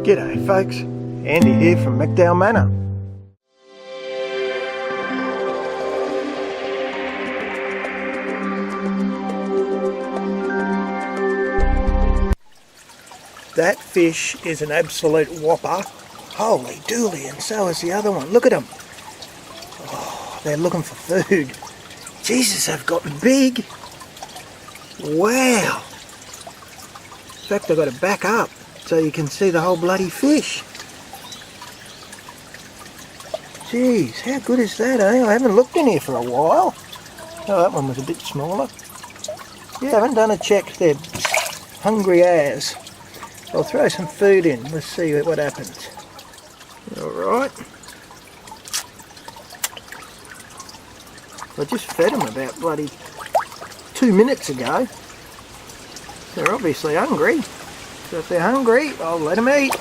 G'day folks, Andy here from McDowall Manor. That fish is an absolute whopper. Holy dooly, and so is the other one. Look at them. Oh, they're looking for food. Jesus, they've gotten big. Wow. In fact, I've got to back up so you can see the whole bloody fish. Jeez, how good is that, eh? I haven't looked in here for a while. Oh, that one was a bit smaller. Yeah, I haven't done a check. They're hungry as. I'll throw some food in. Let's see what happens. Alright. I just fed them about bloody 2 minutes ago. They're obviously hungry. So if they're hungry, I'll let them eat.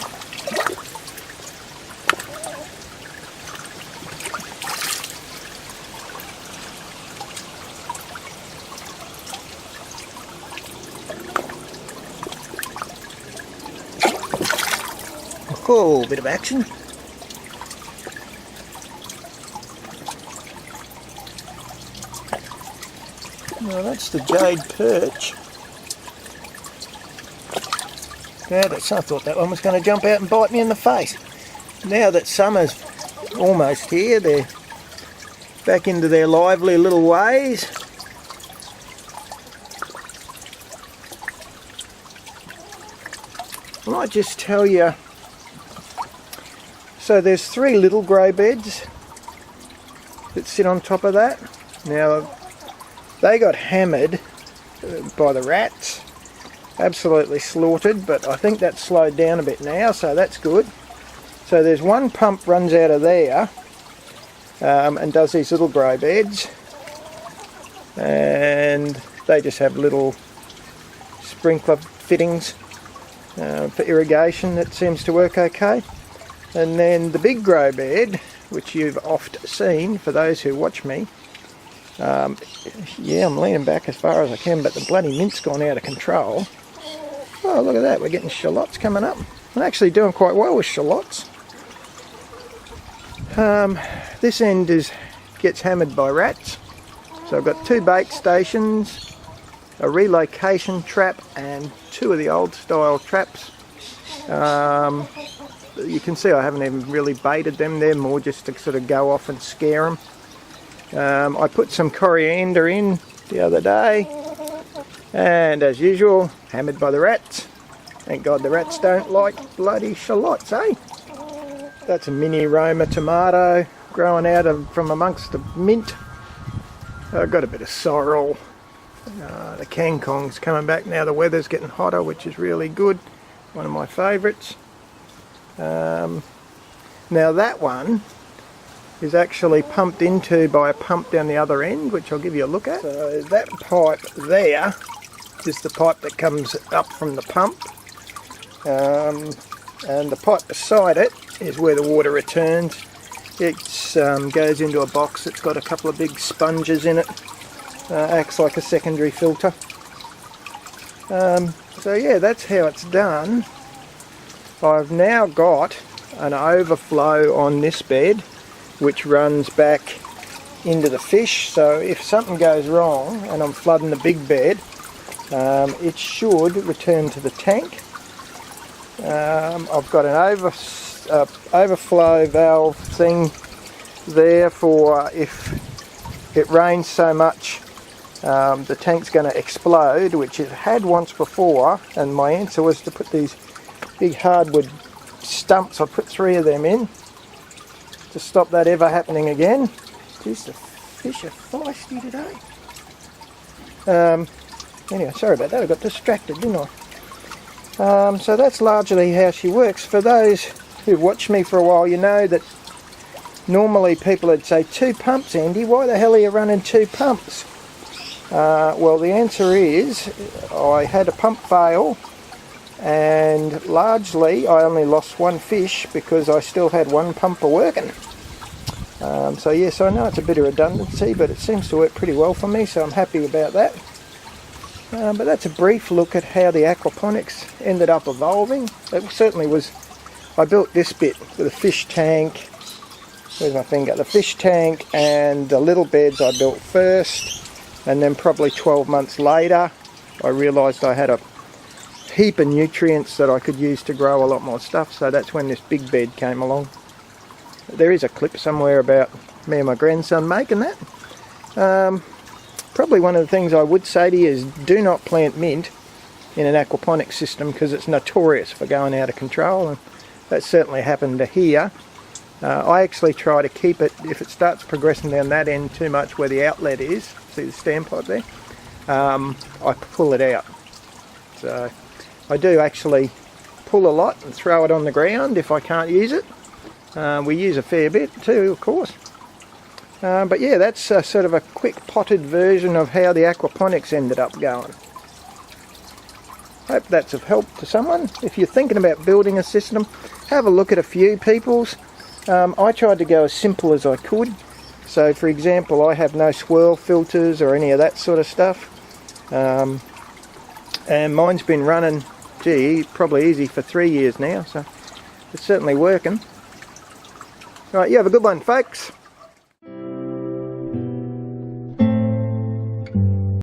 Oh, bit of action. Well, that's the jade perch. I thought that one was going to jump out and bite me in the face. Now that summer's almost here, they're back into their lively little ways. I might just tell you, so there's 3 little grey beds that sit on top of that. Now, they got hammered by the rats. Absolutely slaughtered, but I think that's slowed down a bit now, so that's good. So there's one pump runs out of there and does these little grey beds, and they just have little sprinkler fittings for irrigation. That seems to work okay. And then the big grey bed, which you've oft seen for those who watch me, yeah, I'm leaning back as far as I can, but the bloody mint's gone out of control. Oh, look at that, we're getting shallots coming up. I'm actually doing quite well with shallots. This end gets hammered by rats. So I've got 2 bait stations, a relocation trap, and 2 of the old style traps. You can see I haven't even really baited them, they're more just to sort of go off and scare them. I put some coriander in the other day, and as usual, hammered by the rats. Thank God the rats don't like bloody shallots, eh? That's a mini Roma tomato growing out from amongst the mint. I've got a bit of sorrel. The kangkong's coming back now, the weather's getting hotter, which is really good. One of my favourites. Now that one is actually pumped into by a pump down the other end, which I'll give you a look at. So that pipe there is the pipe that comes up from the pump, and the pipe beside it is where the water returns. It goes into a box that's got a couple of big sponges in it, acts like a secondary filter. So yeah, that's how it's done. I've now got an overflow on this bed which runs back into the fish, so if something goes wrong and I'm flooding the big bed, it should return to the tank. I've got an overflow valve thing there for if it rains so much the tank's going to explode, which it had once before, and my answer was to put these big hardwood stumps. I put 3 of them in to stop that ever happening again. Jeez, the fish are feisty today. Anyway, sorry about that, I got distracted, didn't I? So that's largely how she works. For those who've watched me for a while, you know that normally people would say, 2 pumps, Andy, why the hell are you running 2 pumps? Well, the answer is I had a pump fail, and largely I only lost 1 fish because I still had 1 pumper working. So yes, I know it's a bit of redundancy, but it seems to work pretty well for me, so I'm happy about that. But that's a brief look at how the aquaponics ended up evolving. It certainly was I built this bit with a fish tank. Where's my finger? The fish tank and the little beds I built first, and then probably 12 months later I realised I had a heap of nutrients that I could use to grow a lot more stuff, so that's when this big bed came along. There is a clip somewhere about me and my grandson making that. Probably one of the things I would say to you is do not plant mint in an aquaponics system, because it's notorious for going out of control, and that certainly happened here. I actually try to keep it, if it starts progressing down that end too much where the outlet is, see the standpipe there, I pull it out. So I do actually pull a lot and throw it on the ground if I can't use it. We use a fair bit too, of course. But yeah, that's sort of a quick potted version of how the aquaponics ended up going. Hope that's of help to someone. If you're thinking about building a system, have a look at a few people's. I tried to go as simple as I could. So for example, I have no swirl filters or any of that sort of stuff. And mine's been running, gee, probably easy for 3 years now, so it's certainly working. Right, you have a good one, folks.